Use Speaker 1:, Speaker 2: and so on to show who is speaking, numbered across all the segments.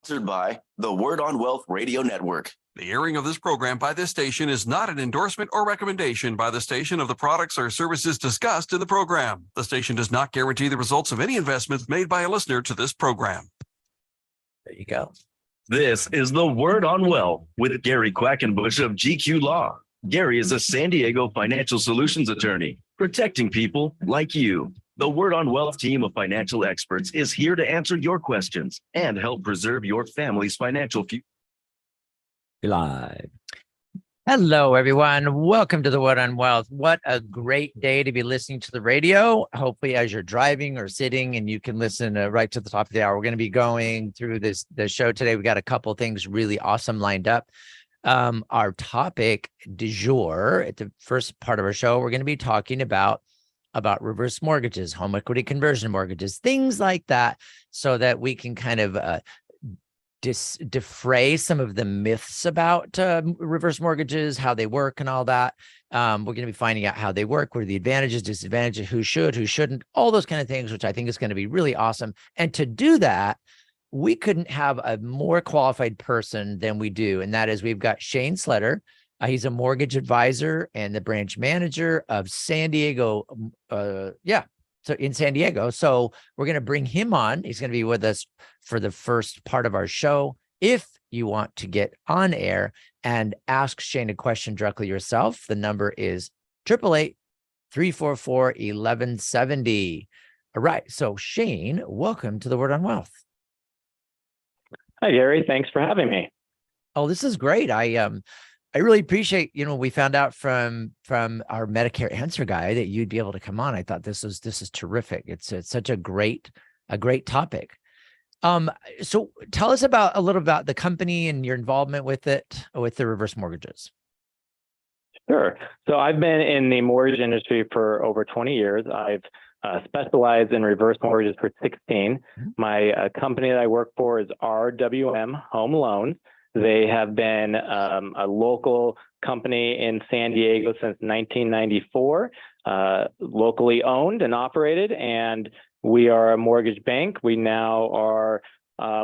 Speaker 1: Sponsored by the Word on Wealth Radio Network.
Speaker 2: The airing of this program by this station is not an endorsement or recommendation by the station of the products or services discussed in the program. The station does not guarantee the results of any investments made by a listener to this program.
Speaker 3: There you go.
Speaker 1: This is the Word on Wealth with Gary Quackenbush of GQ Law. Gary is a San Diego financial solutions attorney, protecting people like you. The Word on Wealth team of financial experts is here to answer your questions and help preserve your family's financial future.
Speaker 3: Live. Hello, everyone. Welcome to the Word on Wealth. What a great day to be listening to the radio. Hopefully, as you're driving or sitting, and you can listen right to the top of the hour. We're going to be going through the show today. We got a couple things really awesome lined up. Our topic du jour at the first part of our show, we're going to be talking about reverse mortgages, home equity conversion mortgages, things like that, so that we can kind of defray some of the myths about reverse mortgages, how they work and all that. We're going to be finding out how they work, what are the advantages, disadvantages, who should, who shouldn't, all those kind of things, which I think is going to be really awesome. And to do that, we couldn't have a more qualified person than we do. And that is, we've got Shanne Sleder. He's a mortgage advisor and the branch manager of San Diego. So in San Diego. So we're going to bring him on. He's going to be with us for the first part of our show. If you want to get on air and ask Shanne a question directly yourself, the number is 888-344-1170. All right. So Shanne, welcome to the Word on Wealth.
Speaker 4: Hi, Gary. Thanks for having me.
Speaker 3: Oh, this is great. I really appreciate, we found out from our Medicare Answer guy that you'd be able to come on. I thought this is terrific. It's such a great topic. So tell us a little about the company and your involvement with it, with the reverse mortgages.
Speaker 4: Sure. So I've been in the mortgage industry for over 20 years. I've specialized in reverse mortgages for 16. My company that I work for is RWM Home Loans. They have been a local company in San Diego since 1994, locally owned and operated, and we are a mortgage bank. We now are,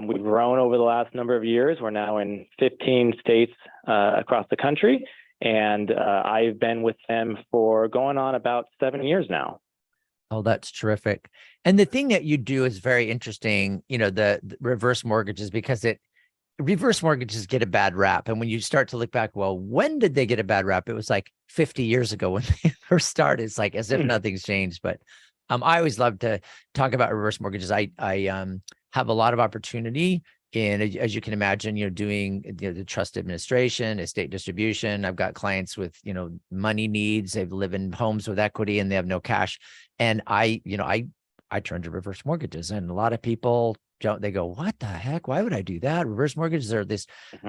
Speaker 4: we've grown over the last number of years. We're now in 15 states across the country, and I've been with them for going on about 7 years now.
Speaker 3: Oh, that's terrific. And the thing that you do is very interesting, the reverse mortgages, because reverse mortgages get a bad rap. And when you start to look back, well, when did they get a bad rap? It was like 50 years ago when they first started. It's like as if nothing's changed. But I always love to talk about reverse mortgages. I have a lot of opportunity in, as you can imagine, doing the trust administration, estate distribution. I've got clients with, money needs. They live in homes with equity and they have no cash. And I turn to reverse mortgages, and a lot of people don't. They go, what the heck? Why would I do that? Reverse mortgages are this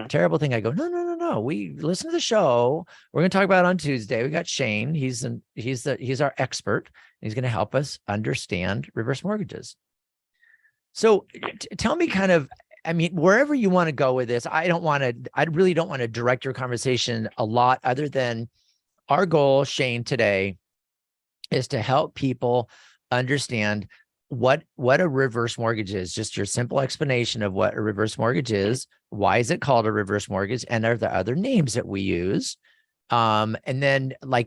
Speaker 3: terrible thing. I go, no. We listen to the show. We're going to talk about it on Tuesday. We got Shanne. He's our expert. He's going to help us understand reverse mortgages. So tell me wherever you want to go with this. I really don't want to direct your conversation a lot, other than our goal, Shanne, today is to help people understand what a reverse mortgage is. Just your simple explanation of what a reverse mortgage is. Why is it called a reverse mortgage? And are there other names that we use? And then we're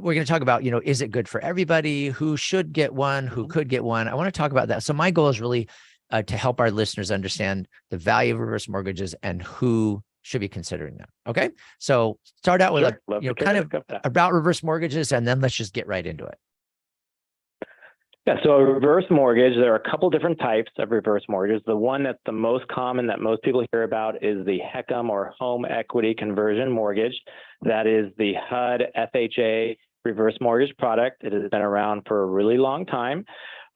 Speaker 3: going to talk about, is it good for everybody? Who should get one? Who could get one? I want to talk about that. So my goal is really to help our listeners understand the value of reverse mortgages and who should be considering them. Okay. So start out with about reverse mortgages, and then let's just get right into it.
Speaker 4: Yeah, so a reverse mortgage, there are a couple different types of reverse mortgages. The one that's the most common that most people hear about is the HECM, or home equity conversion mortgage. That is the HUD FHA reverse mortgage product. It has been around for a really long time.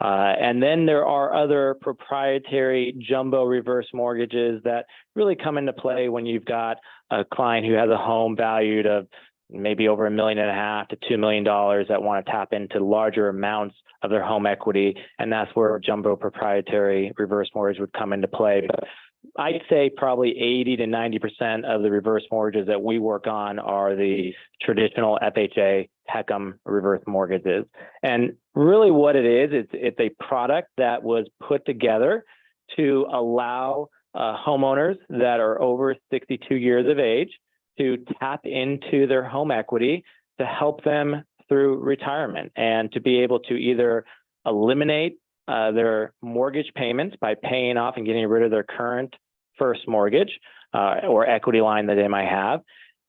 Speaker 4: And then there are other proprietary jumbo reverse mortgages that really come into play when you've got a client who has a home valued of maybe over $1.5 million to $2 million that want to tap into larger amounts of their home equity. And that's where jumbo proprietary reverse mortgage would come into play. But I'd say probably 80 to 90% of the reverse mortgages that we work on are the traditional FHA HECM reverse mortgages. And really what it is, it's a product that was put together to allow homeowners that are over 62 years of age to tap into their home equity to help them through retirement and to be able to either eliminate their mortgage payments by paying off and getting rid of their current first mortgage or equity line that they might have,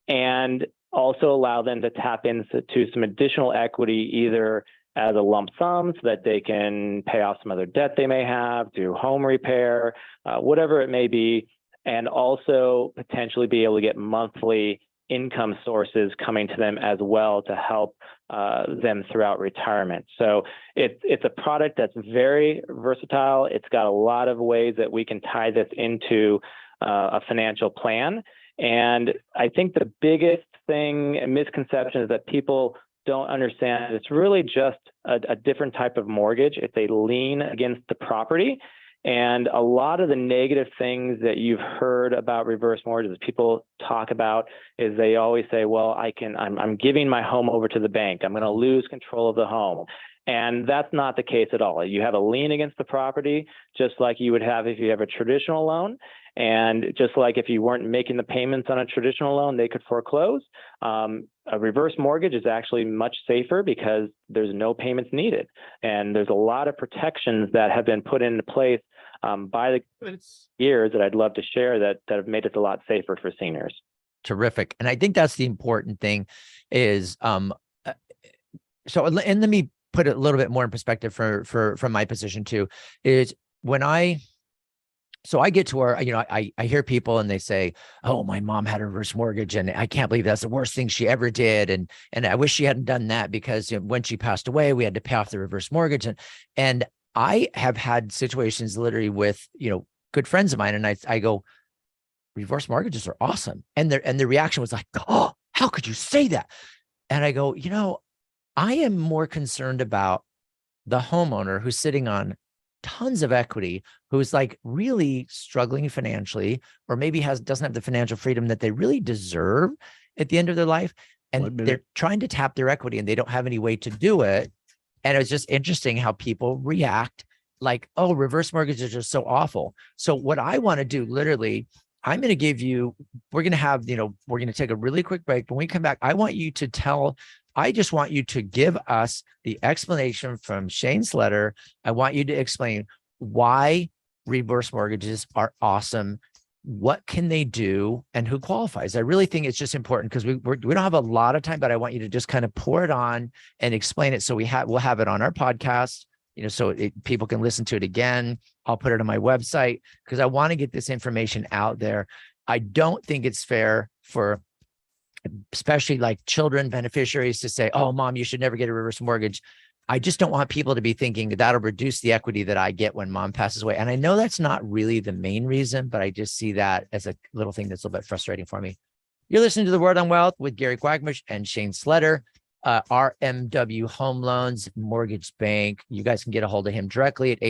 Speaker 4: and also allow them to tap into some additional equity either as a lump sum so that they can pay off some other debt they may have, do home repair, whatever it may be, and also potentially be able to get monthly income sources coming to them as well to help them throughout retirement. So it's a product that's very versatile. It's got a lot of ways that we can tie this into a financial plan. And I think the biggest thing and misconception is that people don't understand it's really just a different type of mortgage. It's a lien against the property. And a lot of the negative things that you've heard about reverse mortgages people talk about is they always say, well, I'm giving my home over to the bank. I'm going to lose control of the home. And that's not the case at all. You have a lien against the property, just like you would have if you have a traditional loan. And just like if you weren't making the payments on a traditional loan, they could foreclose. A reverse mortgage is actually much safer because there's no payments needed. And there's a lot of protections that have been put into place by the years that I'd love to share that have made it a lot safer for seniors.
Speaker 3: Terrific. And I think that's the important thing is, and let me put it a little bit more in perspective from my position too, is when I get to where, I hear people and they say, oh, my mom had a reverse mortgage and I can't believe that's the worst thing she ever did. And I wish she hadn't done that because when she passed away, we had to pay off the reverse mortgage. And I have had situations literally with, good friends of mine. And I go, reverse mortgages are awesome. And the reaction was like, oh, how could you say that? And I go, I am more concerned about the homeowner who's sitting on tons of equity, who's like really struggling financially, or maybe doesn't have the financial freedom that they really deserve at the end of their life. And they're trying to tap their equity and they don't have any way to do it. And it's just interesting how people react like, oh, reverse mortgages are just so awful. So what I want to do, literally, we're going to take a really quick break. When we come back, I just want you to give us the explanation from Shanne Sleder. I want you to explain why reverse mortgages are awesome. What can they do and who qualifies? I really think it's just important because we don't have a lot of time, but I want you to just kind of pour it on and explain it. So we'll have it on our podcast, so people can listen to it again. I'll put it on my website because I want to get this information out there. I don't think it's fair for especially like children beneficiaries to say, oh, mom, you should never get a reverse mortgage. I just don't want people to be thinking that'll reduce the equity that I get when mom passes away. And I know that's not really the main reason, but I just see that as a little thing that's a little bit frustrating for me. You're listening to The Word on Wealth with Gary Quackenbush and Shanne Sleder, RMW Home Loans Mortgage Bank. You guys can get a hold of him directly at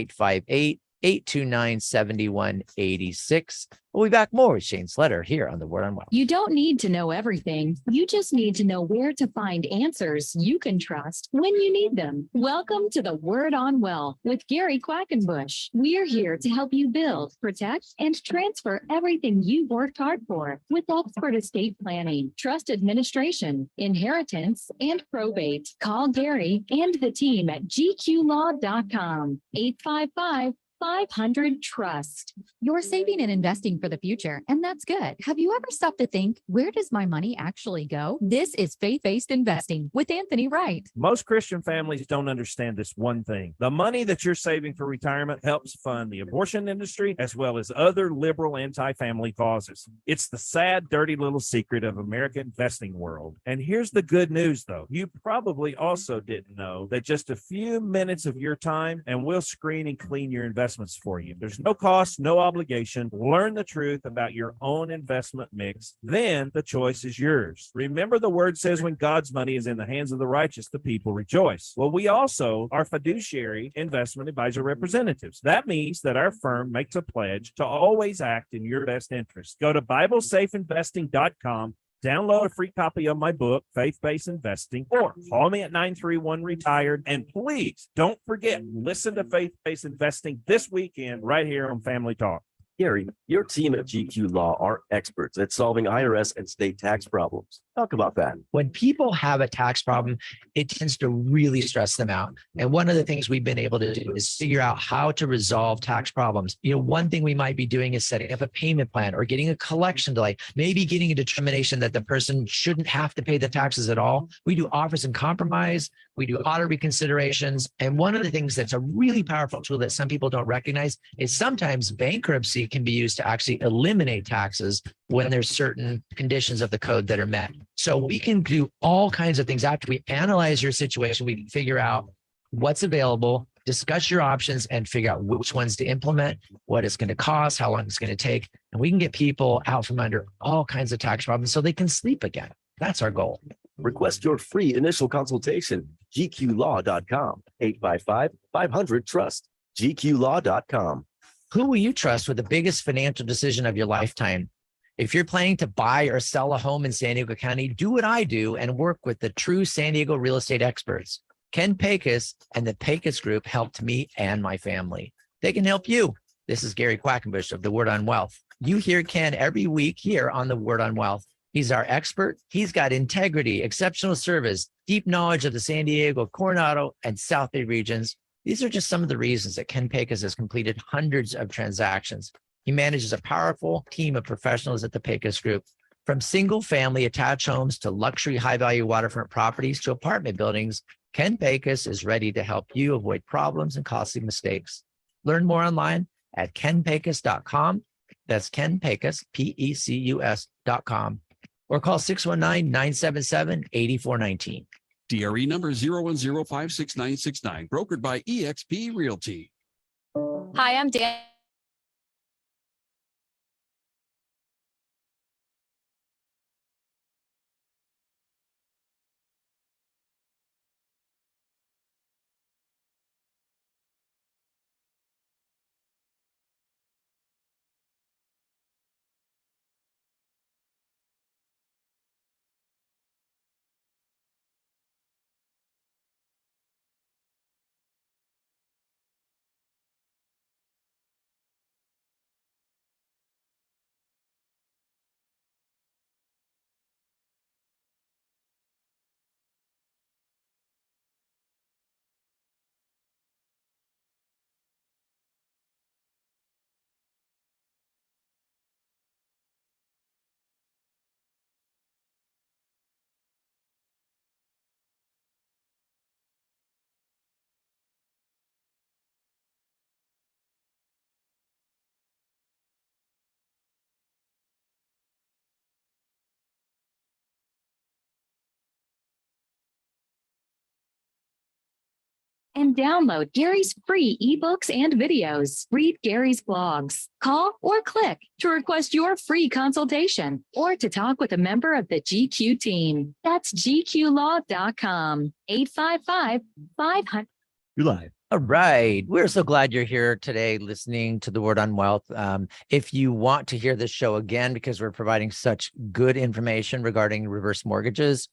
Speaker 3: 858-829-7186. We'll be back more with Shanne Sleder here on The Word on Wealth.
Speaker 5: You don't need to know everything. You just need to know where to find answers you can trust when you need them. Welcome to The Word on Wealth with Gary Quackenbush. We're here to help you build, protect, and transfer everything you've worked hard for with expert estate planning, trust administration, inheritance, and probate. Call Gary and the team at gqlaw.com, 855-500-TRUST.
Speaker 6: You're saving and investing for the future, and that's good. Have you ever stopped to think, where does my money actually go? This is faith-based investing with Anthony Wright.
Speaker 7: Most Christian families don't understand this one thing. The money that you're saving for retirement helps fund the abortion industry as well as other liberal anti-family causes. It's the sad, dirty little secret of American investing world. And here's the good news, though. You probably also didn't know that just a few minutes of your time and we'll screen and clean your investments for you. There's no cost, no obligation. Learn the truth about your own investment mix. Then the choice is yours. Remember, the word says when God's money is in the hands of the righteous, the people rejoice. Well, we also are fiduciary investment advisor representatives. That means that our firm makes a pledge to always act in your best interest. Go to BibleSafeInvesting.com. Download a free copy of my book, Faith-Based Investing, or call me at 931-RETIRED. And please don't forget, listen to Faith-Based Investing this weekend right here on Family Talk.
Speaker 1: Gary, your team at GQ Law are experts at solving IRS and state tax problems. Talk about that.
Speaker 3: When people have a tax problem, it tends to really stress them out. And one of the things we've been able to do is figure out how to resolve tax problems. One thing we might be doing is setting up a payment plan or getting a collection delay, maybe getting a determination that the person shouldn't have to pay the taxes at all. We do offers and compromise. We do audit reconsiderations. And one of the things that's a really powerful tool that some people don't recognize is sometimes bankruptcy can be used to actually eliminate taxes when there's certain conditions of the code that are met. So we can do all kinds of things. After we analyze your situation, we can figure out what's available, discuss your options, and figure out which ones to implement, what it's going to cost, how long it's going to take. And we can get people out from under all kinds of tax problems so they can sleep again. That's our goal.
Speaker 1: Request your free initial consultation. GQLaw.com, 855-500-TRUST, GQLaw.com.
Speaker 3: Who will you trust with the biggest financial decision of your lifetime? If you're planning to buy or sell a home in San Diego County, do what I do and work with the true San Diego real estate experts. Ken Pecos and the Pecos Group helped me and my family. They can help you. This is Gary Quackenbush of the Word on Wealth. You hear Ken every week here on the Word on Wealth. He's our expert. He's got integrity, exceptional service, deep knowledge of the San Diego, Coronado, and South Bay regions. These are just some of the reasons that Ken Pecos has completed hundreds of transactions. He manages a powerful team of professionals at the Pecos Group. From single-family attached homes to luxury high-value waterfront properties to apartment buildings, Ken Pecos is ready to help you avoid problems and costly mistakes. Learn more online at kenpecos.com. That's Ken Pecos, Pecus.com. Or call 619-977-8419.
Speaker 2: DRE number 010566969, brokered by eXp Realty.
Speaker 8: Hi, I'm Dan. And download Gary's free ebooks and videos. Read Gary's blogs. Call or click to request your free consultation or to talk with a member of the GQ team. That's GQLaw.com, 855-500.
Speaker 1: You're live.
Speaker 3: All right. We're so glad you're here today listening to the Word on Wealth. If you want to hear this show again, because we're providing such good information regarding reverse mortgages,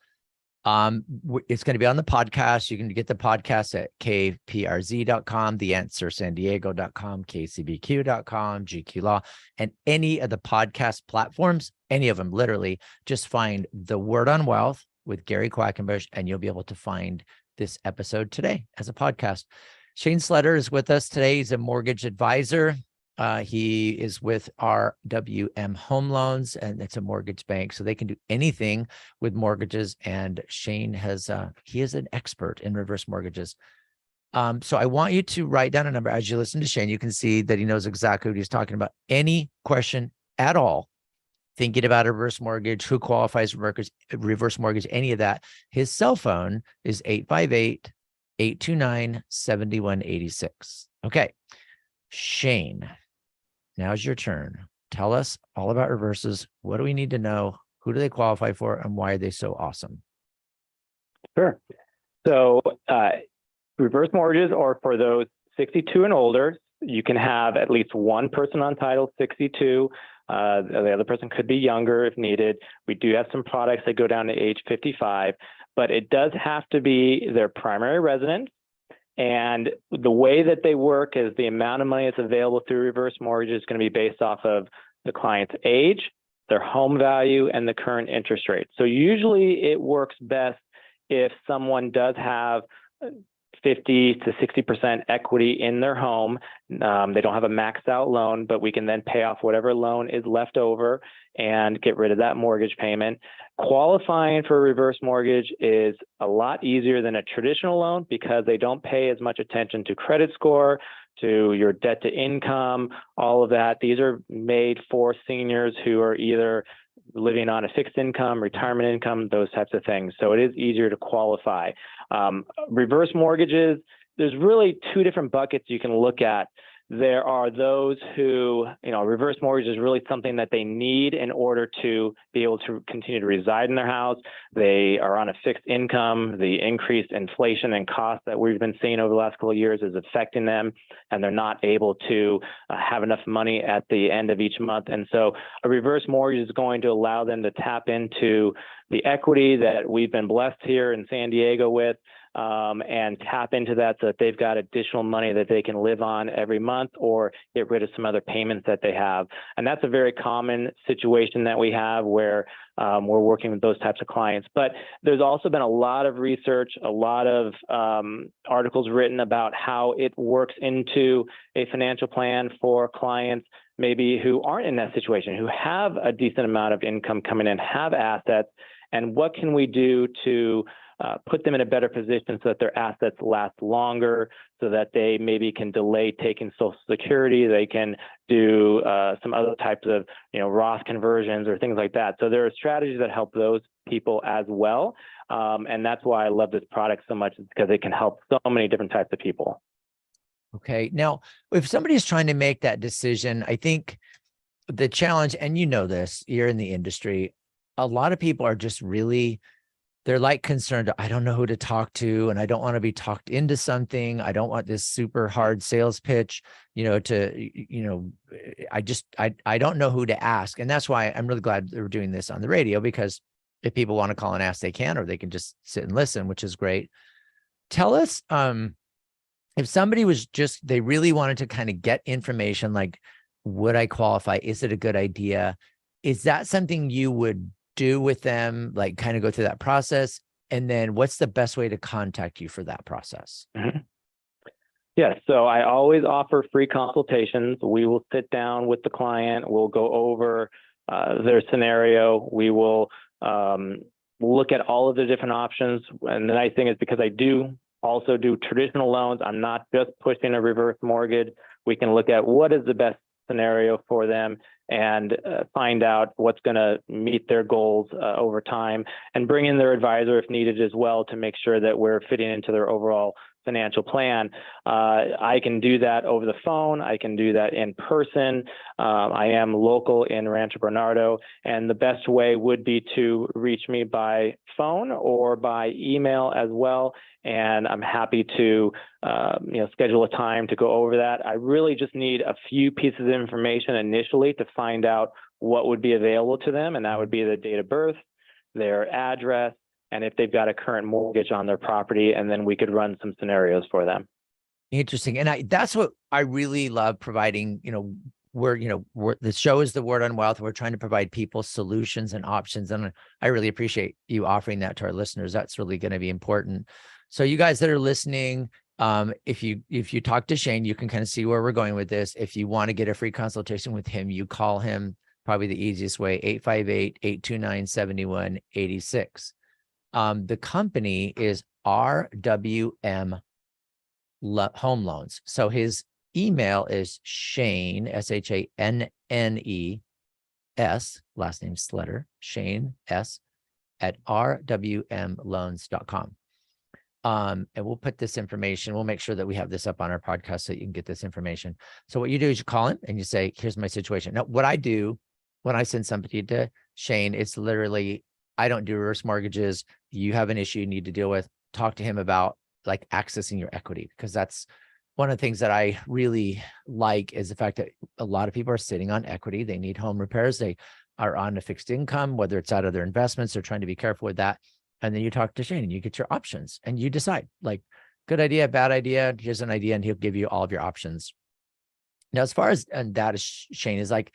Speaker 3: it's going to be on the podcast. You can get the podcast at kprz.com, theanswersandiego.com, kcbq.com, GQ Law, and any of the podcast platforms, any of them, literally. Just find the Word on Wealth with Gary Quackenbush, and you'll be able to find this episode today as a podcast. Shanne Sleder is with us today. He's a mortgage advisor. He is with RWM Home Loans, and it's a mortgage bank, so they can do anything with mortgages. And Shanne he is an expert in reverse mortgages. So I want you to write down a number. As you listen to Shanne, you can see that he knows exactly what he's talking about. Any question at all, thinking about a reverse mortgage, who qualifies for reverse mortgage, any of that, his cell phone is 858-829-7186. Okay, Shanne. Now's your turn. Tell us all about reverses. What do we need to know? Who do they qualify for, and why are they so awesome?
Speaker 4: Sure. So reverse mortgages are for those 62 and older. You can have at least one person on title 62. The other person could be younger if needed. We do have some products that go down to age 55, but it does have to be their primary residence. And the way that they work is the amount of money that's available through reverse mortgage is going to be based off of the client's age, their home value, and the current interest rate. So usually it works best if someone does have 50 to 60% equity in their home. They don't have a maxed out loan, but we can then pay off whatever loan is left over and get rid of that mortgage payment. Qualifying for a reverse mortgage is a lot easier than a traditional loan because they don't pay as much attention to credit score, to your debt to income, all of that. These are made for seniors who are either living on a fixed income, retirement income, those types of things. So it is easier to qualify. Reverse mortgages, there's really two different buckets you can look at. There are those who, reverse mortgage is really something that they need in order to be able to continue to reside in their house. They are on a fixed income. The increased inflation and cost that we've been seeing over the last couple of years is affecting them, and they're not able to have enough money at the end of each month. And so a reverse mortgage is going to allow them to tap into the equity that we've been blessed here in San Diego with, and tap into that so that they've got additional money that they can live on every month or get rid of some other payments that they have. And that's a very common situation that we have where we're working with those types of clients. But there's also been a lot of research, a lot of articles written about how it works into a financial plan for clients maybe who aren't in that situation, who have a decent amount of income coming in, have assets, and what can we do to put them in a better position so that their assets last longer, so that they maybe can delay taking Social Security, they can do some other types of Roth conversions or things like that. So there are strategies that help those people as well. And that's why I love this product so much, because it can help so many different types of people. Okay.
Speaker 3: Now, if somebody's trying to make that decision, I think the challenge, and this, you're in the industry, a lot of people are just really, they're like concerned, I don't know who to talk to, and I don't want to be talked into something. I don't want this super hard sales pitch, I don't know who to ask. And that's why I'm really glad that we're doing this on the radio, because if people want to call and ask, they can, or they can just sit and listen, which is great. Tell us, if somebody was they really wanted to kind of get information, like, would I qualify? Is it a good idea? Is that something you would do with them, like kind of go through that process? And then what's the best way to contact you for that process?
Speaker 4: Mm-hmm. Yeah, so I always offer free consultations. We will sit down with the client. We'll go over their scenario. We will look at all of the different options. And the nice thing is, because I do also do traditional loans, I'm not just pushing a reverse mortgage. We can look at what is the best scenario for them and find out what's going to meet their goals over time, and bring in their advisor if needed as well to make sure that we're fitting into their overall financial plan. I can do that over the phone. I can do that in person. I am local in Rancho Bernardo, and the best way would be to reach me by phone or by email as well. And I'm happy to schedule a time to go over that. I really just need a few pieces of information initially to find out what would be available to them, and that would be the date of birth, their address, and if they've got a current mortgage on their property, and then we could run some scenarios for them.
Speaker 3: Interesting. And that's what I really love providing. The show is the Word on Wealth. We're trying to provide people solutions and options. And I really appreciate you offering that to our listeners. That's really going to be important. So you guys that are listening, if you talk to Shane, you can kind of see where we're going with this. If you want to get a free consultation with him, you call him, probably the easiest way, 858-829-7186. The company is RWM Home Loans. So his email is Shane, SHANNES, last name Sleder, Shane S at rwmloans.com. And we'll put this information, we'll make sure that we have this up on our podcast so you can get this information. So what you do is you call him and you say, here's my situation. Now, what I do when I send somebody to Shane, it's literally, I don't do reverse mortgages. You have an issue you need to deal with, talk to him about like accessing your equity, because that's one of the things that I really like, is the fact that a lot of people are sitting on equity. They need home repairs. They are on a fixed income, whether it's out of their investments. They're trying to be careful with that. And then you talk to Shane and you get your options and you decide, like, good idea, bad idea. Here's an idea, and he'll give you all of your options. Now, as far as that is, Shane, is like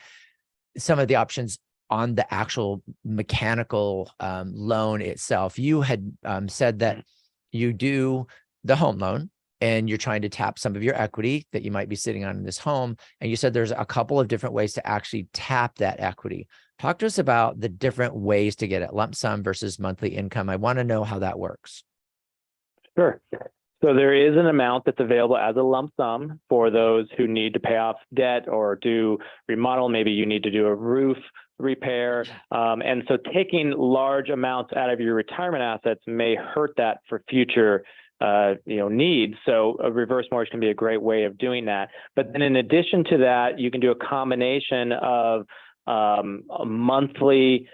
Speaker 3: some of the options on the actual mechanical loan itself. You had said that you do the home loan and you're trying to tap some of your equity that you might be sitting on in this home. And you said there's a couple of different ways to actually tap that equity. Talk to us about the different ways to get it, lump sum versus monthly income. I want to know how that works.
Speaker 4: Sure. So there is an amount that's available as a lump sum for those who need to pay off debt or do remodel. Maybe you need to do a roof repair. And so taking large amounts out of your retirement assets may hurt that for future needs. So a reverse mortgage can be a great way of doing that. But then in addition to that, you can do a combination of monthly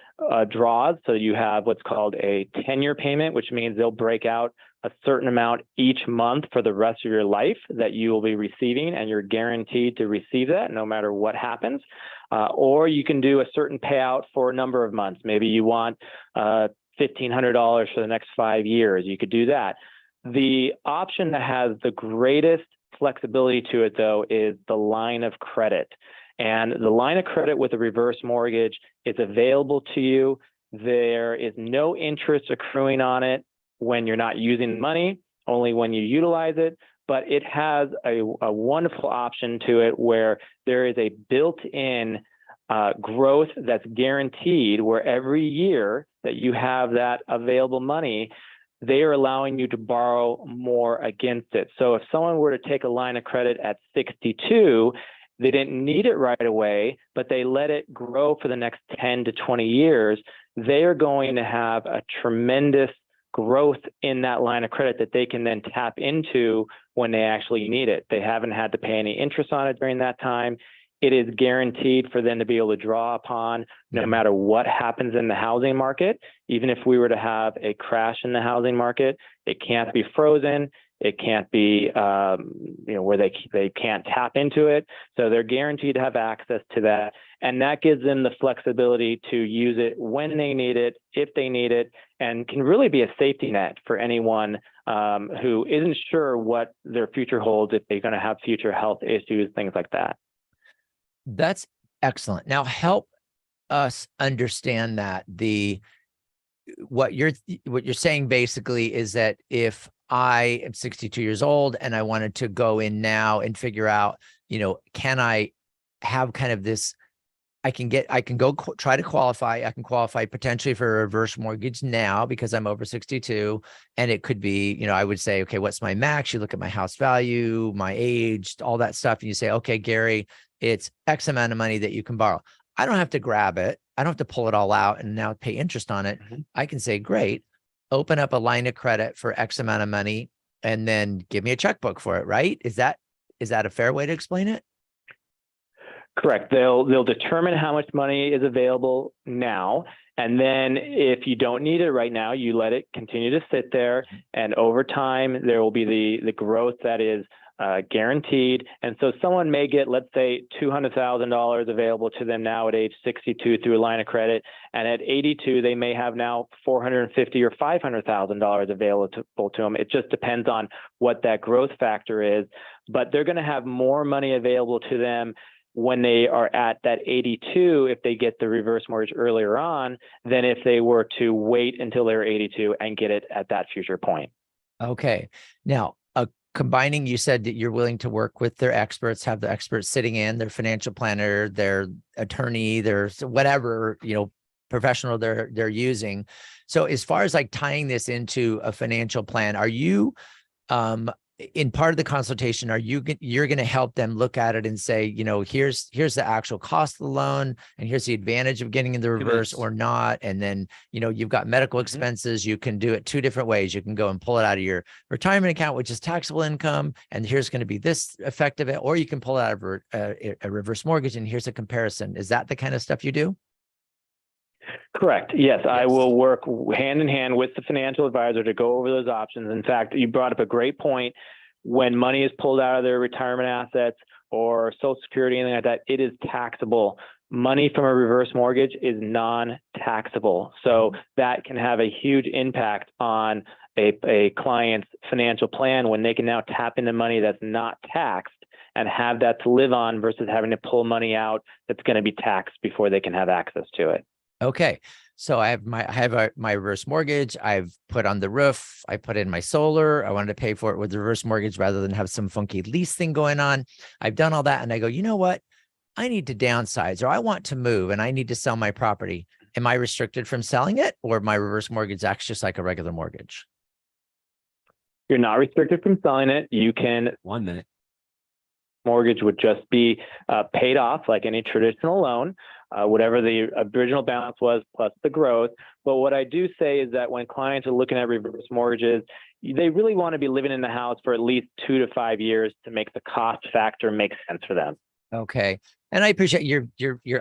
Speaker 4: draws. So you have what's called a tenure payment, which means they'll break out a certain amount each month for the rest of your life that you will be receiving, and you're guaranteed to receive that no matter what happens. Or you can do a certain payout for a number of months. Maybe you want $1,500 for the next 5 years. You could do that. The option that has the greatest flexibility to it, though, is the line of credit. And the line of credit with a reverse mortgage is available to you. There is no interest accruing on it when you're not using the money, only when you utilize it. But it has a wonderful option to it where there is a built-in growth that's guaranteed, where every year that you have that available money, they are allowing you to borrow more against it. So if someone were to take a line of credit at 62, they didn't need it right away, but they let it grow for the next 10 to 20 years, they are going to have a tremendous growth in that line of credit that they can then tap into when they actually need it. They haven't had to pay any interest on it during that time. It is guaranteed for them to be able to draw upon no matter what happens in the housing market. Even if we were to have a crash in the housing market, it can't be frozen. It can't be, where they can't tap into it. So they're guaranteed to have access to that. And that gives them the flexibility to use it when they need it, if they need it, and can really be a safety net for anyone who isn't sure what their future holds, if they're going to have future health issues, things like that.
Speaker 3: That's excellent. Now help us understand that what you're saying basically is that if I am 62 years old and I wanted to go in now and figure out, can I have kind of this, I can go try to qualify. I can qualify potentially for a reverse mortgage now because I'm over 62. And it could be, I would say, okay, what's my max? You look at my house value, my age, all that stuff. And you say, okay, Gary, it's X amount of money that you can borrow. I don't have to grab it. I don't have to pull it all out and now pay interest on it. Mm-hmm. I can say, great, open up a line of credit for X amount of money and then give me a checkbook for it, right? Is that a fair way to explain it?
Speaker 4: Correct. They'll determine how much money is available now. And then if you don't need it right now, you let it continue to sit there. And over time, there will be the growth that is guaranteed. And so someone may get, let's say, $200,000 available to them now at age 62 through a line of credit. And at 82, they may have now $450,000 or $500,000 available to them. It just depends on what that growth factor is. But they're going to have more money available to them when they are at that 82, if they get the reverse mortgage earlier on, than if they were to wait until they're 82 and get it at that future point. Okay.
Speaker 3: Now, combining, you said that you're willing to work with their experts, have the experts sitting in, their financial planner, their attorney, their whatever, professional they're using. So as far as like tying this into a financial plan, are you, in part of the consultation, you're going to help them look at it and say, here's the actual cost of the loan, and here's the advantage of getting in the reverse or not. And then, you've got medical expenses. You can do it two different ways. You can go and pull it out of your retirement account, which is taxable income, and here's going to be this effect of it, or you can pull it out of a reverse mortgage, and here's a comparison. Is that the kind of stuff you do?
Speaker 4: Correct. Yes, I will work hand in hand with the financial advisor to go over those options. In fact, you brought up a great point. When money is pulled out of their retirement assets or Social Security, anything like that, it is taxable. Money from a reverse mortgage is non-taxable. So that can have a huge impact on a client's financial plan when they can now tap into money that's not taxed and have that to live on versus having to pull money out that's going to be taxed before they can have access to it.
Speaker 3: Okay. So I have my reverse mortgage. I've put on the roof. I put in my solar. I wanted to pay for it with the reverse mortgage rather than have some funky lease thing going on. I've done all that. And I go, you know what? I need to downsize, or I want to move and I need to sell my property. Am I restricted from selling it, or my reverse mortgage acts just like a regular mortgage?
Speaker 4: You're not restricted from selling it. You can
Speaker 9: 1 minute.
Speaker 4: Mortgage would just be paid off like any traditional loan, whatever the original balance was plus the growth. But what I do say is that when clients are looking at reverse mortgages, they really want to be living in the house for at least 2 to 5 years to make the cost factor make sense for them.
Speaker 3: Okay. And I appreciate you're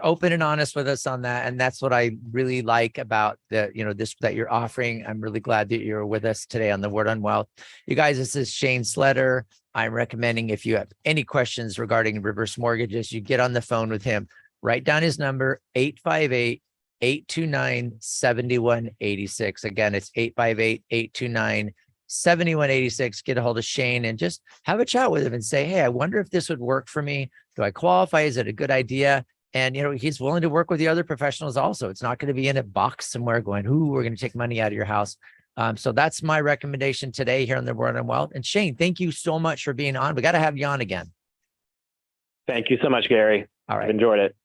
Speaker 3: open and honest with us on that. And that's what I really like about this that you're offering. I'm really glad that you're with us today on the Word on Wealth. You guys, this is Shanne Sleder. I'm recommending if you have any questions regarding reverse mortgages, you get on the phone with him. Write down his number, 858-829-7186. Again, it's 858-829-7186. Get a hold of Shanne and just have a chat with him and say, hey, I wonder if this would work for me. Do I qualify? Is it a good idea? And, he's willing to work with the other professionals also. It's not going to be in a box somewhere going, we're going to take money out of your house. So that's my recommendation today here on the Word on Wealth. And Shanne, thank you so much for being on. We got to have you on again.
Speaker 4: Thank you so much, Gary.
Speaker 3: All right.
Speaker 4: I've enjoyed it.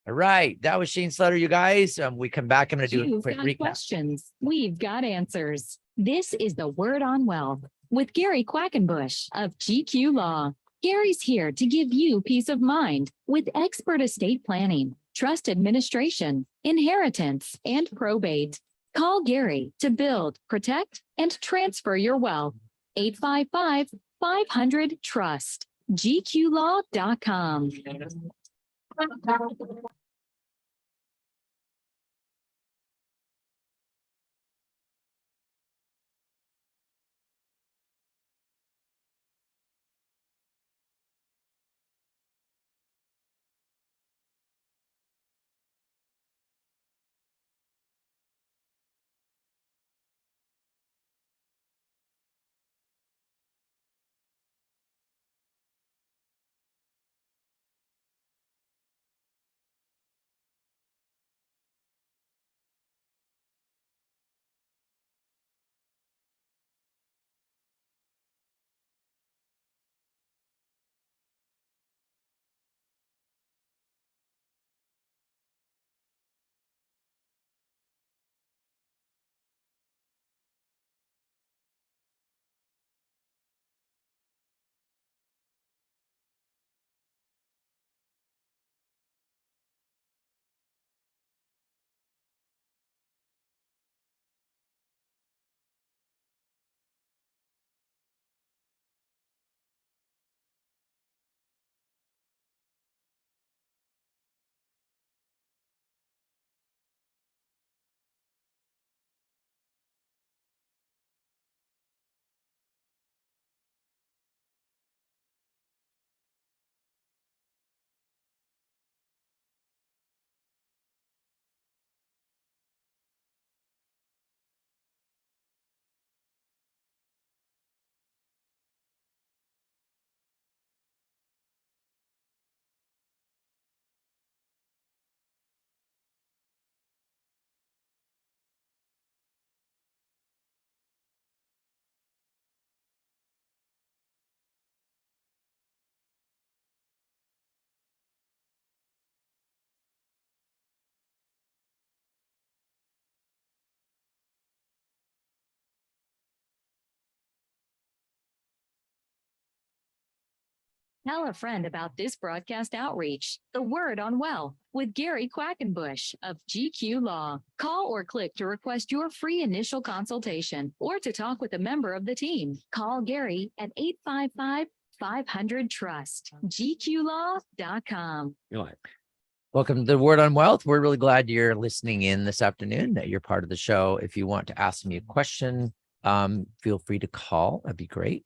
Speaker 3: All right. That was Shanne Sleder, you guys. We come back. I'm going to do a
Speaker 5: You've
Speaker 3: quick
Speaker 5: got
Speaker 3: recap.
Speaker 5: questions. We've got answers. This is the Word on Wealth with Gary Quackenbush of GQ Law. Gary's here to give you peace of mind with expert estate planning, trust administration, inheritance, and probate. Call Gary to build, protect, and transfer your wealth. 855-500-TRUST. GQlaw.com. Tell a friend about this broadcast outreach, The Word on Wealth, with Gary Quackenbush of GQ Law. Call or click to request your free initial consultation or to talk with a member of the team. Call Gary at 855-500-TRUST. GQlaw.com.
Speaker 3: Welcome to the Word on Wealth. We're really glad you're listening in this afternoon, that you're part of the show. If you want to ask me a question, feel free to call. That'd be great.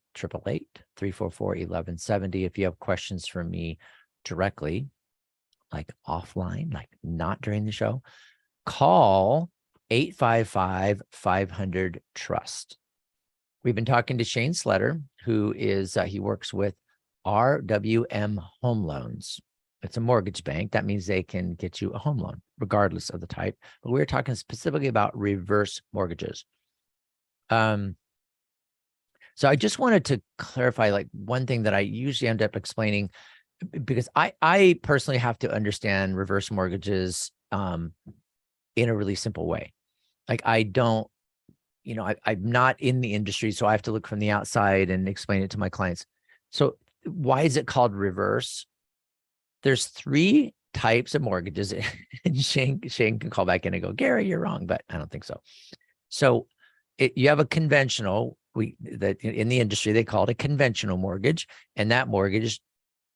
Speaker 3: 888-344-1170. If you have questions for me directly, like offline, like not during the show, call 855-500-TRUST. We've been talking to Shanne Sleder, who is, he works with RWM Home Loans. It's a mortgage bank. That means they can get you a home loan, regardless of the type. But we're talking specifically about reverse mortgages. So I just wanted to clarify, like, one thing that I usually end up explaining, because I personally have to understand reverse mortgages in a really simple way. Like, I don't, I'm not in the industry, so I have to look from the outside and explain it to my clients. So why is it called reverse? There's 3 types of mortgages. And Shane can call back in and go, Gary, you're wrong, but I don't think so. So you have a conventional, that in the industry, they call it a conventional mortgage, and that mortgage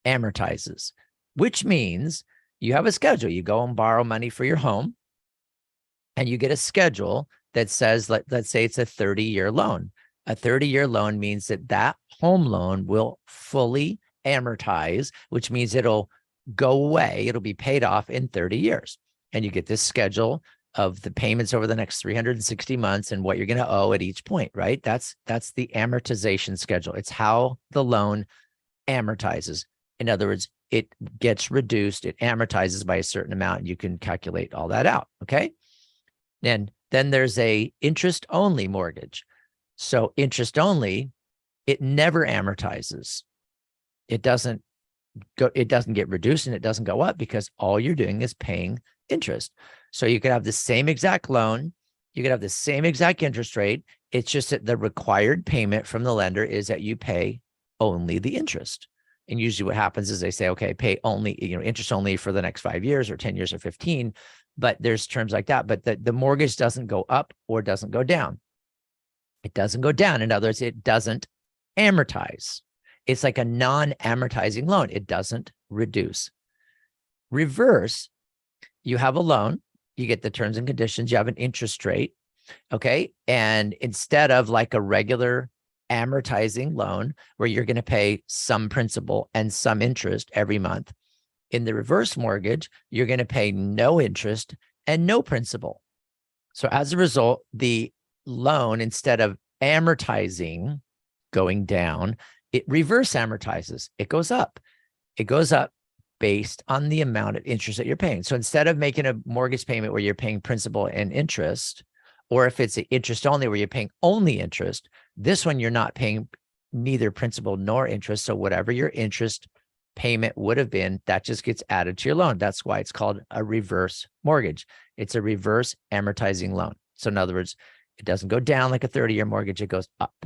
Speaker 3: amortizes, which means you have a schedule. You go and borrow money for your home, and you get a schedule that says, let's say it's a 30-year loan. A 30-year loan means that home loan will fully amortize, which means it'll go away. It'll be paid off in 30 years. And you get this schedule of the payments over the next 360 months and what you're going to owe at each point, right? That's the amortization schedule. It's how the loan amortizes. In other words, it gets reduced, it amortizes by a certain amount, and you can calculate all that out, okay? And then there's a interest-only mortgage. So interest-only, it never amortizes. It doesn't get reduced and it doesn't go up, because all you're doing is paying interest. So you could have the same exact loan, you could have the same exact interest rate. It's just that the required payment from the lender is that you pay only the interest. And usually what happens is they say, okay, pay only, interest only for the next 5 years or 10 years or 15, but there's terms like that. But the mortgage doesn't go up or doesn't go down. It doesn't go down. In other words, it doesn't amortize. It's like a non-amortizing loan. It doesn't reduce. Reverse, you have a loan, you get the terms and conditions, you have an interest rate, okay? And instead of like a regular amortizing loan where you're going to pay some principal and some interest every month, in the reverse mortgage, you're going to pay no interest and no principal. So as a result, the loan, instead of amortizing, going down, it reverse amortizes. It goes up. It goes up based on the amount of interest that you're paying. So instead of making a mortgage payment where you're paying principal and interest, or if it's interest only where you're paying only interest, this one you're not paying neither principal nor interest. So whatever your interest payment would have been, that just gets added to your loan. That's why it's called a reverse mortgage. It's a reverse amortizing loan. So in other words, it doesn't go down like a 30-year mortgage, it goes up.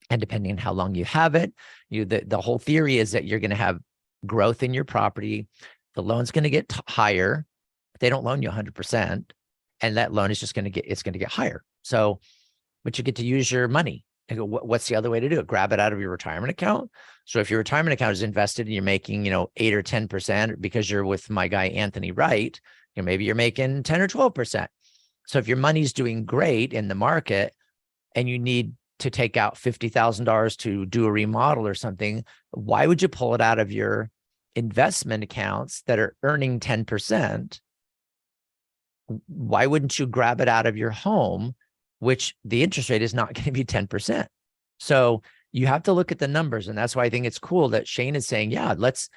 Speaker 3: And depending on how long you have it, the whole theory is that you're going to have growth in your property. The loan's going to get higher. They don't loan you 100%, and that loan is just going to get higher. So, but you get to use your money. And go, what's the other way to do it? Grab it out of your retirement account. So if your retirement account is invested and you're making, 8 or 10%, because you're with my guy Anthony Wright, maybe you're making 10 or 12%. So if your money's doing great in the market and you need to take out $50,000 to do a remodel or something, why would you pull it out of your investment accounts that are earning 10%? Why wouldn't you grab it out of your home, which the interest rate is not going to be 10%? So you have to look at the numbers. And that's why I think it's cool that Shane is saying, yeah, let's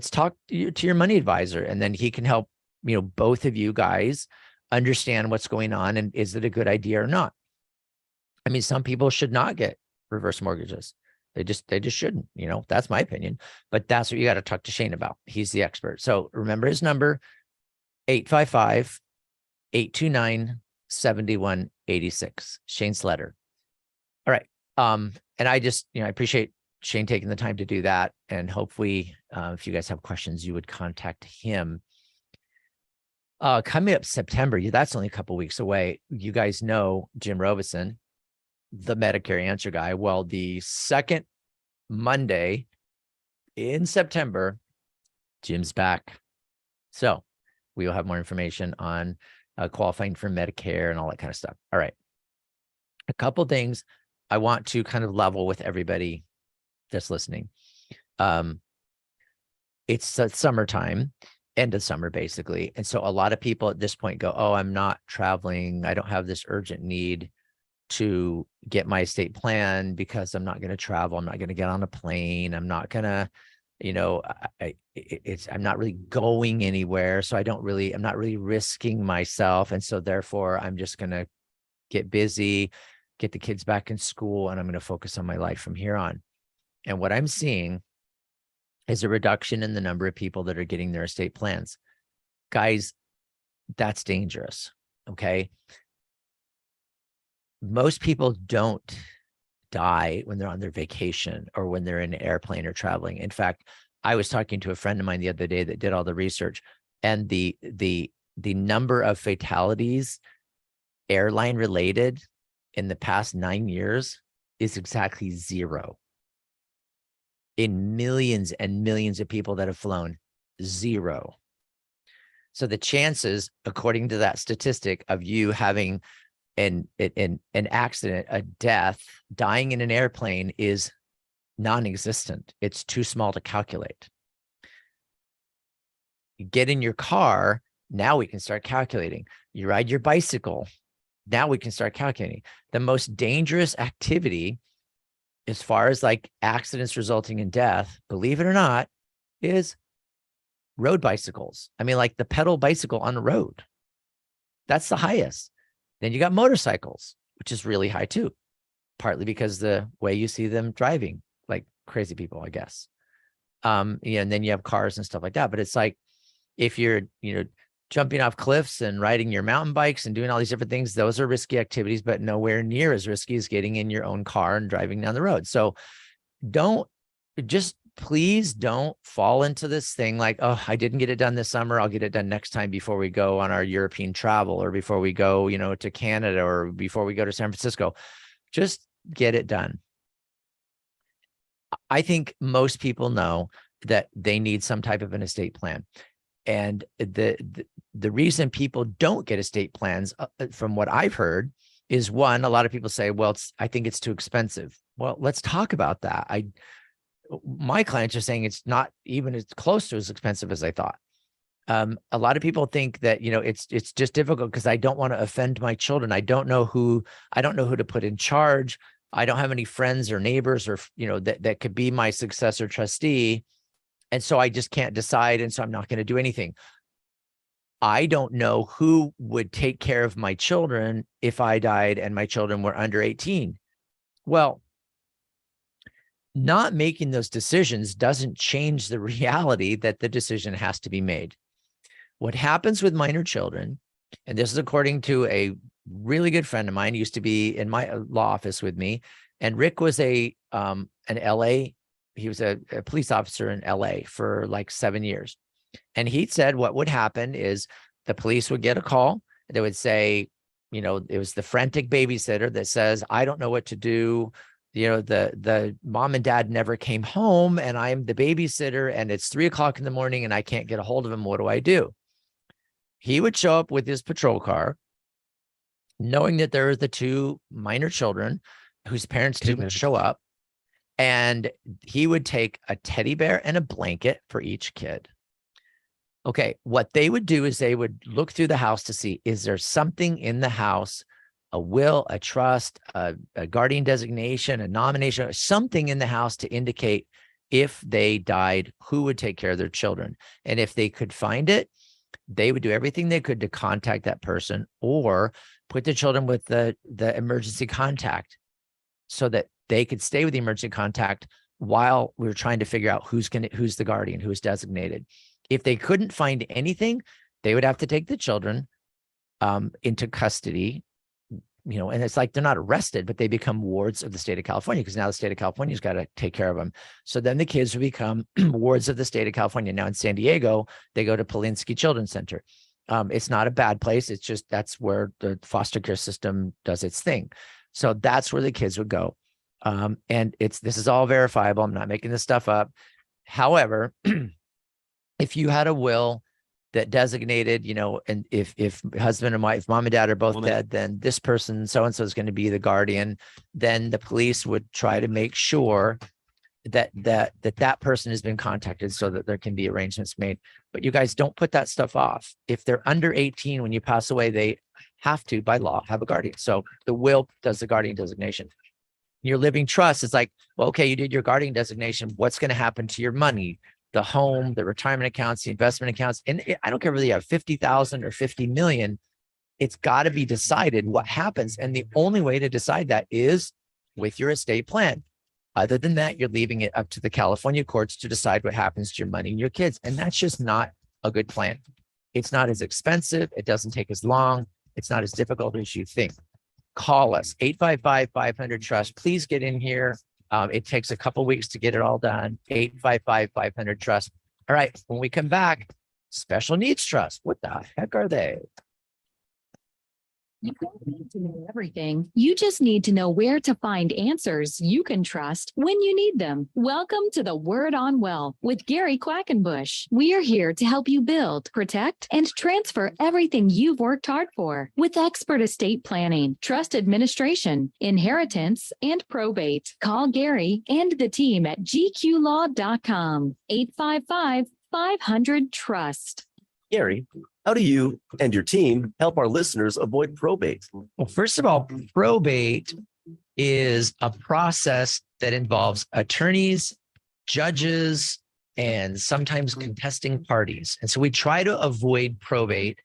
Speaker 3: talk to your money advisor. And then he can help, both of you guys understand what's going on. And is it a good idea or not? I mean, some people should not get reverse mortgages. They just shouldn't, that's my opinion, but that's what you got to talk to Shane about. He's the expert. So remember his number, 855-829-7186, Shanne Sleder. All right. And I just, I appreciate Shane taking the time to do that. And hopefully, if you guys have questions, you would contact him. Coming up September, that's only a couple weeks away. You guys know Jim Robison, the Medicare answer guy. Well, the second Monday in September, Jim's back. So we will have more information on qualifying for Medicare and all that kind of stuff. All right. A couple things I want to kind of level with everybody that's listening. It's summertime, end of summer, basically. And so a lot of people at this point go, oh, I'm not traveling. I don't have this urgent need to get my estate plan because I'm not going to travel. I'm not going to get on a plane. I'm not going to, I'm not really going anywhere. So I'm not really risking myself. And so therefore I'm just going to get busy, get the kids back in school, and I'm going to focus on my life from here on. And what I'm seeing is a reduction in the number of people that are getting their estate plans. Guys, that's dangerous. Okay. Most people don't die when they're on their vacation or when they're in an airplane or traveling. In fact, I was talking to a friend of mine the other day that did all the research, and the number of fatalities airline related in the past 9 years is exactly 0. In millions and millions of people that have flown, 0. So the chances, according to that statistic, of you having an accident, a death, dying in an airplane is non-existent. It's too small to calculate. You get in your car, now we can start calculating. You ride your bicycle, now we can start calculating. The most dangerous activity as far as like accidents resulting in death, believe it or not, is road bicycles. I mean, like the pedal bicycle on the road. That's the highest. Then you got motorcycles, which is really high too, partly because the way you see them driving like crazy people, I guess. And then you have cars and stuff like that. But it's like, if you're, jumping off cliffs and riding your mountain bikes and doing all these different things, those are risky activities, but nowhere near as risky as getting in your own car and driving down the road. So please don't fall into this thing like, oh, I didn't get it done this summer, I'll get it done next time before we go on our European travel, or before we go, to Canada, or before we go to San Francisco. Just get it done. I think most people know that they need some type of an estate plan. And the reason people don't get estate plans, from what I've heard, is one, a lot of people say, well, I think it's too expensive. Well, let's talk about that. My clients are saying it's not even as close to as expensive as I thought. A lot of people think that, it's just difficult because I don't want to offend my children. I don't know who to put in charge. I don't have any friends or neighbors or, that could be my successor trustee. And so I just can't decide. And so I'm not going to do anything. I don't know who would take care of my children if I died and my children were under 18. Well, not making those decisions doesn't change the reality that the decision has to be made. What happens with minor children, and this is according to a really good friend of mine, used to be in my law office with me, and Rick was an LA. He was a police officer in LA for like 7 years. And he said what would happen is the police would get a call. They would say, it was the frantic babysitter that says, I don't know what to do. The mom and dad never came home, and I'm the babysitter, and it's 3 o'clock in the morning and I can't get a hold of him. What do I do? He would show up with his patrol car, knowing that there are the 2 minor children whose parents didn't show up. And he would take a teddy bear and a blanket for each kid. Okay, what they would do is they would look through the house to see, is there something in the house, a will, a trust, a guardian designation, a nomination, something in the house to indicate if they died, who would take care of their children. And if they could find it, they would do everything they could to contact that person or put the children with the emergency contact so that they could stay with the emergency contact while we were trying to figure out who's the guardian, who's designated. If they couldn't find anything, they would have to take the children into custody, and it's like they're not arrested, but they become wards of the state of California, because now the state of California's got to take care of them. So then the kids will become wards of the state of California. Now in San Diego, they go to Polinsky Children's Center. It's not a bad place. It's just that's where the foster care system does its thing. So that's where the kids would go. And this is all verifiable. I'm not making this stuff up. However, if you had a will that designated, and if husband and wife, mom and dad are both dead, then this person, so-and-so, is going to be the guardian. Then the police would try to make sure that person has been contacted so that there can be arrangements made. But you guys don't put that stuff off. If they're under 18, when you pass away, they have to, by law, have a guardian. So the will does the guardian designation. Your living trust is like, well, okay, you did your guardian designation. What's going to happen to your money, the home, the retirement accounts, the investment accounts? And I don't care whether you have 50,000 or 50 million. It's got to be decided what happens. And the only way to decide that is with your estate plan. Other than that, you're leaving it up to the California courts to decide what happens to your money and your kids. And that's just not a good plan. It's not as expensive. It doesn't take as long. It's not as difficult as you think. Call us, 855-500-TRUST. Please get in here. It takes a couple weeks to get it all done. 855-500-TRUST. All right, when we come back, special needs trust. What the heck are they?
Speaker 5: You don't need to know everything. You just need to know where to find answers you can trust when you need them. Welcome to the Word on Well with Gary Quackenbush. We are here to help you build, protect, and transfer everything you've worked hard for with expert estate planning, trust administration, inheritance, and probate. Call Gary and the team at gqlaw.com. 855-500-TRUST.
Speaker 1: Gary, how do you and your team help our listeners avoid probate?
Speaker 3: Well, first of all, probate is a process that involves attorneys, judges, and sometimes contesting parties. And so we try to avoid probate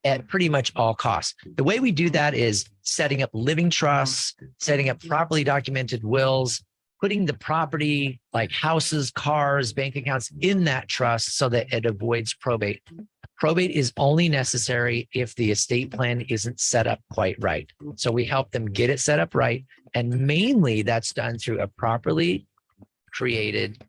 Speaker 3: at pretty much all costs. The way we do that is setting up living trusts, setting up properly documented wills, putting the property like houses, cars, bank accounts in that trust so that it avoids probate. Probate is only necessary if the estate plan isn't set up quite right. So we help them get it set up right. And mainly that's done through a properly created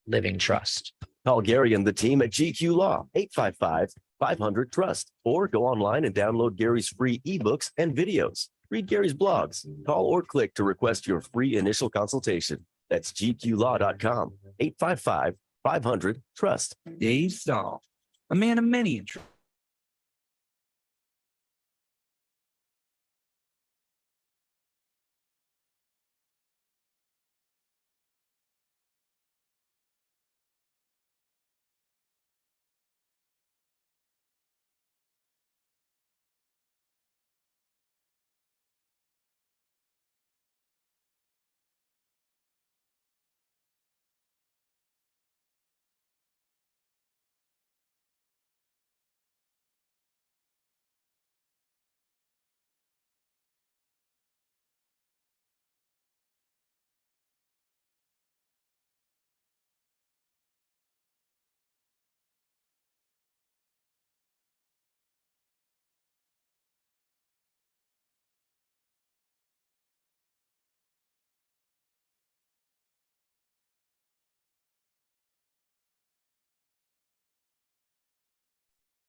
Speaker 3: living trust.
Speaker 1: Call Gary and the team at GQ Law, 855-500-TRUST, or go online and download Gary's free ebooks and videos. Read Gary's blogs, call or click to request your free initial consultation. That's gqlaw.com, 855-500-TRUST.
Speaker 9: Dave Stahl, a man of many interests.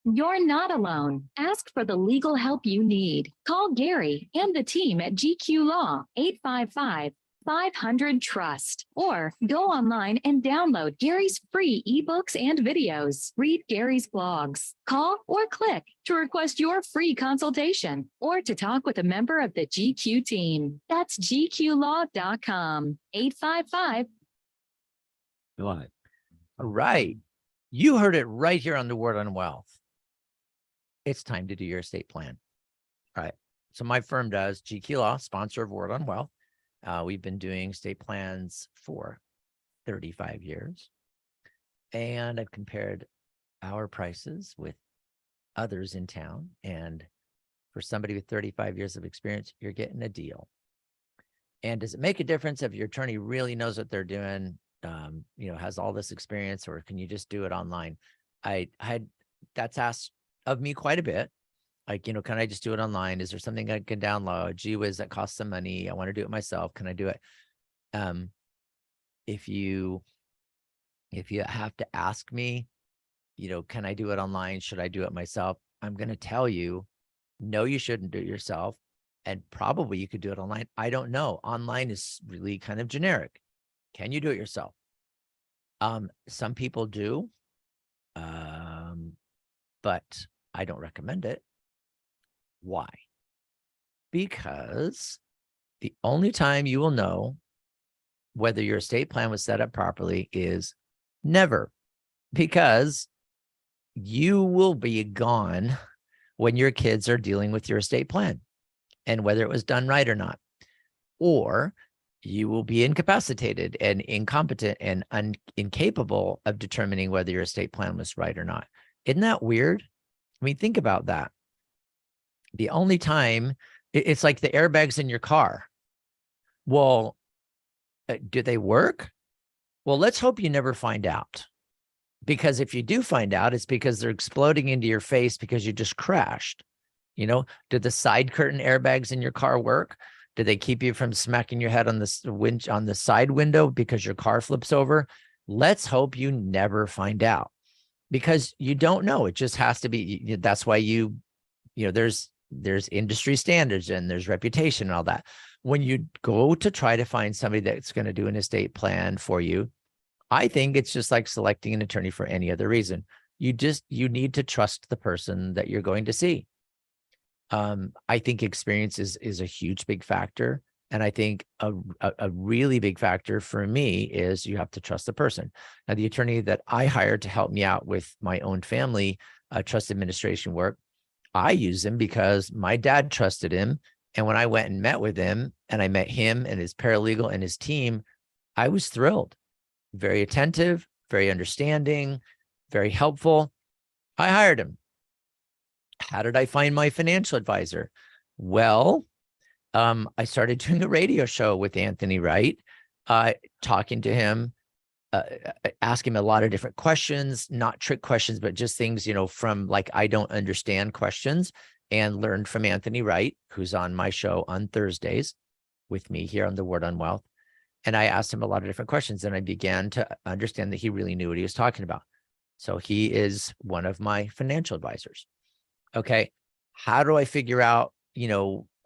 Speaker 5: You're not alone. Ask for the legal help you need. Call Gary and the team at GQ Law, 855-500-TRUST, or go online and download Gary's free ebooks and videos. Read Gary's blogs. Call or click to request your free consultation or to talk with a member of the GQ team. That's gqlaw.com, 855.
Speaker 3: All right. You heard it right here on the Word on Wealth. It's time to do your estate plan. All right. So my firm does GQ Law, sponsor of Word on Wealth. We've been doing estate plans for 35 years. And I've compared our prices with others in town. And for somebody with 35 years of experience, you're getting a deal. And does it make a difference if your attorney really knows what they're doing, has all this experience, or can you just do it online? That's asked of me quite a bit. Like, can I just do it online? Is there something I can download? Gee whiz, that costs some money. I want to do it myself. Can I do it? If you have to ask me, can I do it online? Should I do it myself? I'm going to tell you, no, you shouldn't do it yourself. And probably you could do it online. I don't know. Online is really kind of generic. Can you do it yourself? Some people do, but I don't recommend it. Why? Because the only time you will know whether your estate plan was set up properly is never, because you will be gone when your kids are dealing with your estate plan and whether it was done right or not. Or you will be incapacitated and incompetent and incapable of determining whether your estate plan was right or not. Isn't that weird? I mean, think about that. The only time, it's like the airbags in your car. Well, do they work? Well, let's hope you never find out. Because if you do find out, it's because they're exploding into your face because you just crashed. You know, did the side curtain airbags in your car work? Do they keep you from smacking your head on the side window because your car flips over? Let's hope you never find out, because you don't know. It just has to be. That's why there's industry standards and there's reputation and all that. When you go to try to find somebody that's going to do an estate plan for you, I think it's just like selecting an attorney for any other reason. You need to trust the person that you're going to see. I think experience is a huge, big factor. And I think a really big factor for me is you have to trust the person. Now, the attorney that I hired to help me out with my own family trust administration work, I use him because my dad trusted him. And when I went and met with him and I met him and his paralegal and his team, I was thrilled. Very attentive, very understanding, very helpful. I hired him. How did I find my financial advisor? Well, I started doing a radio show with Anthony Wright, talking to him, asking him a lot of different questions, not trick questions, but just things, from like, I don't understand questions, and learned from Anthony Wright, who's on my show on Thursdays with me here on The Word on Wealth. And I asked him a lot of different questions, and I began to understand that he really knew what he was talking about. So he is one of my financial advisors. Okay. How do I figure out,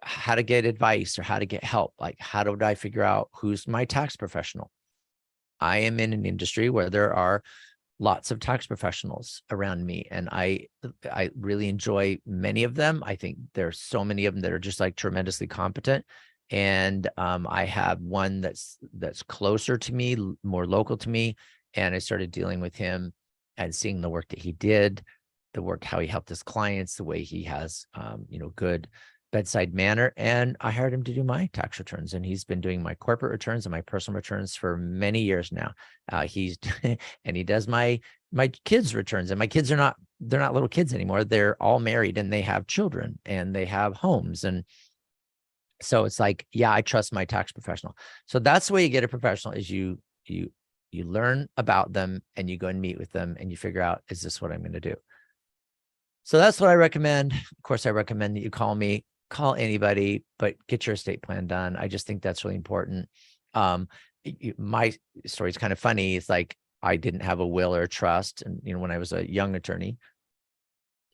Speaker 3: how to get advice or how to get help? Like, how do I figure out who's my tax professional? I am in an industry where there are lots of tax professionals around me, and I really enjoy many of them. I think there's so many of them that are just like tremendously competent. And I have one that's closer to me, more local to me. And I started dealing with him and seeing the work that he did, the work, how he helped his clients, the way he has, good bedside manner. And I hired him to do my tax returns, and he's been doing my corporate returns and my personal returns for many years now. And he does my kids' returns, and my kids they're not little kids anymore. They're all married and they have children and they have homes. And so it's like, yeah, I trust my tax professional. So that's the way you get a professional, is you learn about them and you go and meet with them and you figure out, is this what I'm going to do? So that's what I recommend. Of course, I recommend that you call me, call anybody, but get your estate plan done. I just think that's really important. My story is kind of funny. It's like, I didn't have a will or a trust. And, when I was a young attorney,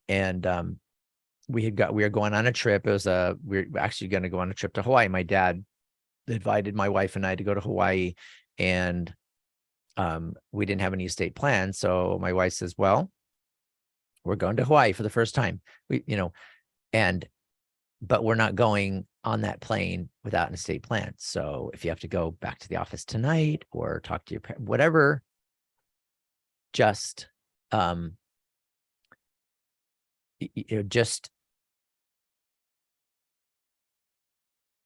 Speaker 3: and, we were going on a trip. We were actually going to go on a trip to Hawaii. My dad invited my wife and I to go to Hawaii, and we didn't have any estate plan. So my wife says, well, we're going to Hawaii for the first time. But we're not going on that plane without an estate plan. So if you have to go back to the office tonight or talk to your parents, whatever, just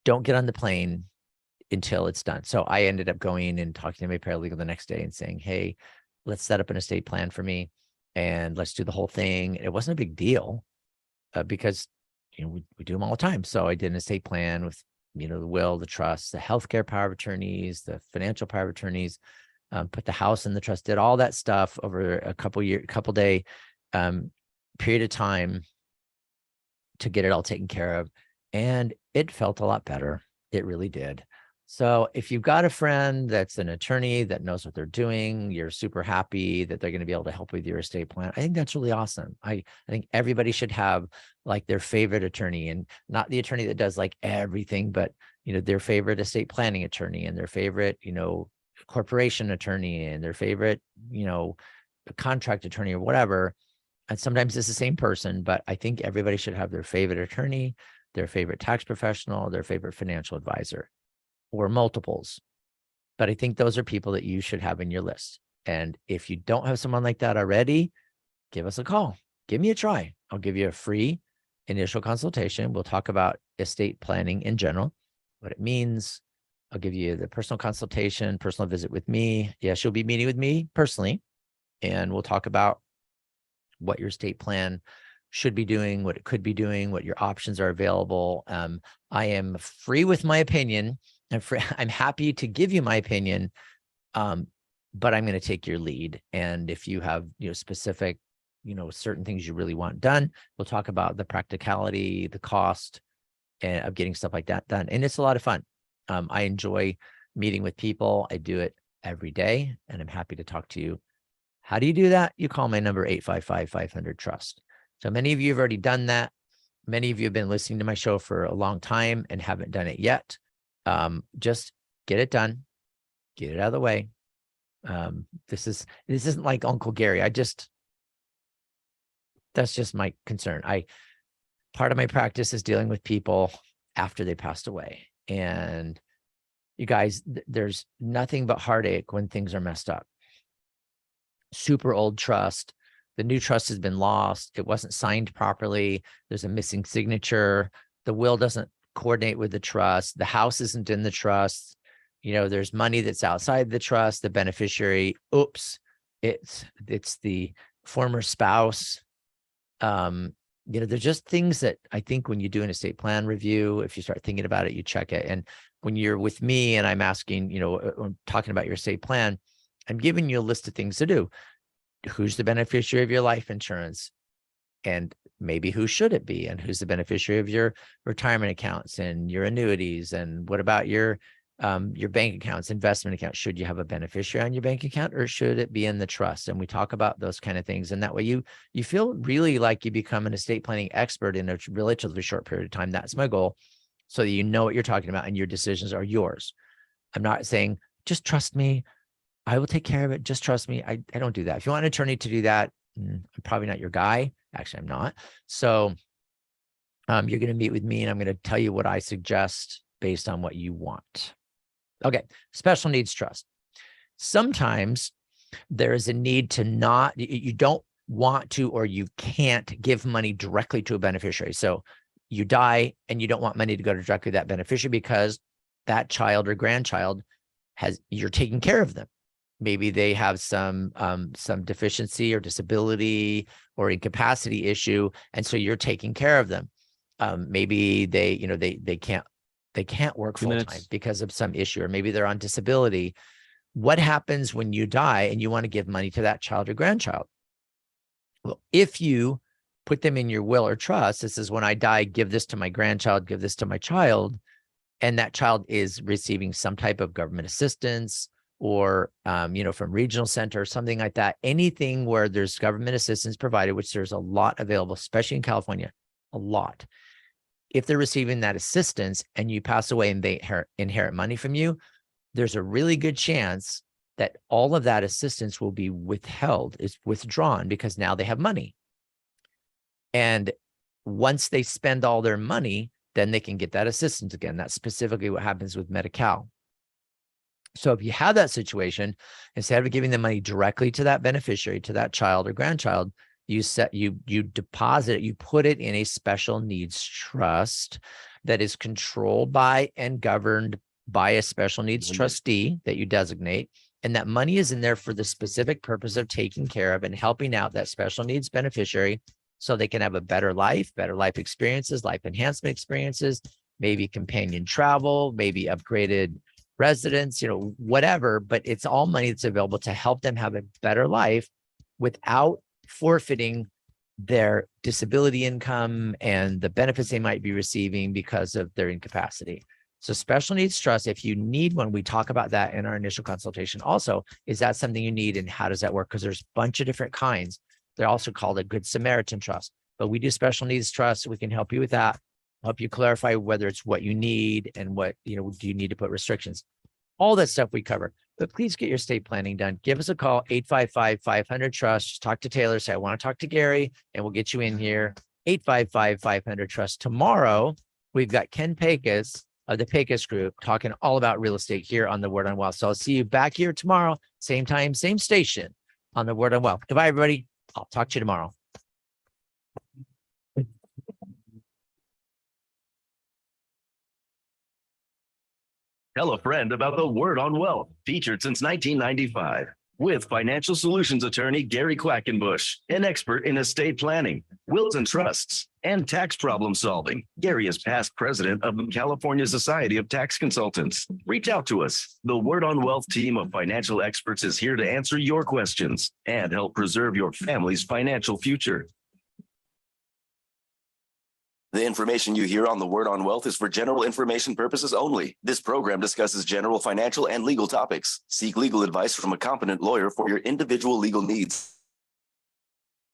Speaker 3: don't get on the plane until it's done. So I ended up going and talking to my paralegal the next day and saying, hey, let's set up an estate plan for me and let's do the whole thing. It wasn't a big deal because, we do them all the time. So I did an estate plan with, the will, the trust, the healthcare power of attorneys, the financial power of attorneys, put the house in the trust, did all that stuff over a couple day period of time to get it all taken care of. And it felt a lot better. It really did. So if you've got a friend that's an attorney that knows what they're doing, you're super happy that they're going to be able to help with your estate plan, I think that's really awesome. I think everybody should have like their favorite attorney, and not the attorney that does like everything, but their favorite estate planning attorney and their favorite, corporation attorney and their favorite, contract attorney or whatever. And sometimes it's the same person, but I think everybody should have their favorite attorney, their favorite tax professional, their favorite financial advisor, or multiples. But I think those are people that you should have in your list. And if you don't have someone like that already, give us a call. Give me a try. I'll give you a free initial consultation. We'll talk about estate planning in general, what it means. I'll give you the personal consultation, personal visit with me. Yes, you'll be meeting with me personally, and we'll talk about what your estate plan should be doing, what it could be doing, what your options are available. I am free with my opinion, and I'm happy to give you my opinion, but I'm going to take your lead. And if you have, specific, certain things you really want done, we'll talk about the practicality, the cost of getting stuff like that done. And it's a lot of fun. I enjoy meeting with people. I do it every day, and I'm happy to talk to you. How do you do that? You call my number 855-500-TRUST. So many of you have already done that. Many of you have been listening to my show for a long time and haven't done it yet. Just get it done, get it out of the way. This isn't like Uncle Gary. That's just my concern. Part of my practice is dealing with people after they passed away. And you guys, there's nothing but heartache when things are messed up. Super old trust. The new trust has been lost. It wasn't signed properly. There's a missing signature. The will doesn't coordinate with the trust. The house isn't in the trust. There's money that's outside the trust. The beneficiary, oops, it's the former spouse. There's just things that I think when you do an estate plan review, if you start thinking about it, you check it. And when you're with me and I'm asking, I'm talking about your estate plan, I'm giving you a list of things to do. Who's the beneficiary of your life insurance? And maybe who should it be? And who's the beneficiary of your retirement accounts and your annuities? And what about your bank accounts, investment accounts? Should you have a beneficiary on your bank account, or should it be in the trust? And we talk about those kind of things. And that way you feel really like you become an estate planning expert in a relatively short period of time. That's my goal, so that you know what you're talking about and your decisions are yours. I'm not saying, just trust me, I will take care of it, just trust me. I don't do that. If you want an attorney to do that, I'm probably not your guy. Actually, I'm not. So you're going to meet with me, and I'm going to tell you what I suggest based on what you want. Okay, special needs trust. Sometimes there is a need to you don't want to, or you can't give money directly to a beneficiary. So you die and you don't want money to go directly to that beneficiary because that child or grandchild you're taking care of them. Maybe they have some deficiency or disability or incapacity issue, and so you're taking care of them. Maybe they can't work full time because of some issue, or maybe they're on disability. What happens when you die and you want to give money to that child or grandchild? Well, if you put them in your will or trust, this is when I die, give this to my grandchild, give this to my child, and that child is receiving some type of government assistance, or from regional center or something like that, anything where there's government assistance provided, which there's a lot available, especially in California, a lot. If they're receiving that assistance and you pass away and they inherit money from you, there's a really good chance that all of that assistance will be withdrawn, because now they have money. And once they spend all their money, then they can get that assistance again. That's specifically what happens with Medi-Cal. So if you have that situation, instead of giving the money directly to that beneficiary, to that child or grandchild, you deposit it, you put it in a special needs trust that is controlled by and governed by a special needs trustee that you designate. And that money is in there for the specific purpose of taking care of and helping out that special needs beneficiary so they can have a better life experiences, life enhancement experiences, maybe companion travel, maybe upgraded residence, whatever, but it's all money that's available to help them have a better life without forfeiting their disability income and the benefits they might be receiving because of their incapacity. So special needs trust, if you need one, we talk about that in our initial consultation. Also, is that something you need, and how does that work? Because there's a bunch of different kinds. They're also called a Good Samaritan trust, but we do special needs trust. We can help you with that, help you clarify whether it's what you need and what, do you need to put restrictions? All that stuff we cover. But please get your estate planning done. Give us a call, 855-500-TRUST. Just talk to Taylor, say, I want to talk to Gary, and we'll get you in here. 855-500-TRUST. Tomorrow, we've got Ken Pecos of the Pecos Group talking all about real estate here on the Word on Wealth. So I'll see you back here tomorrow, same time, same station on the Word on Wealth. Goodbye, everybody. I'll talk to you tomorrow.
Speaker 1: Tell a friend about the Word on Wealth, featured since 1995. With financial solutions attorney Gary Quackenbush, an expert in estate planning, wills and trusts, and tax problem solving. Gary is past president of the California Society of Tax Consultants. Reach out to us. The Word on Wealth team of financial experts is here to answer your questions and help preserve your family's financial future.
Speaker 10: The information you hear on the Word on Wealth is for general information purposes only. This program discusses general financial and legal topics. Seek legal advice from a competent lawyer for your individual legal needs.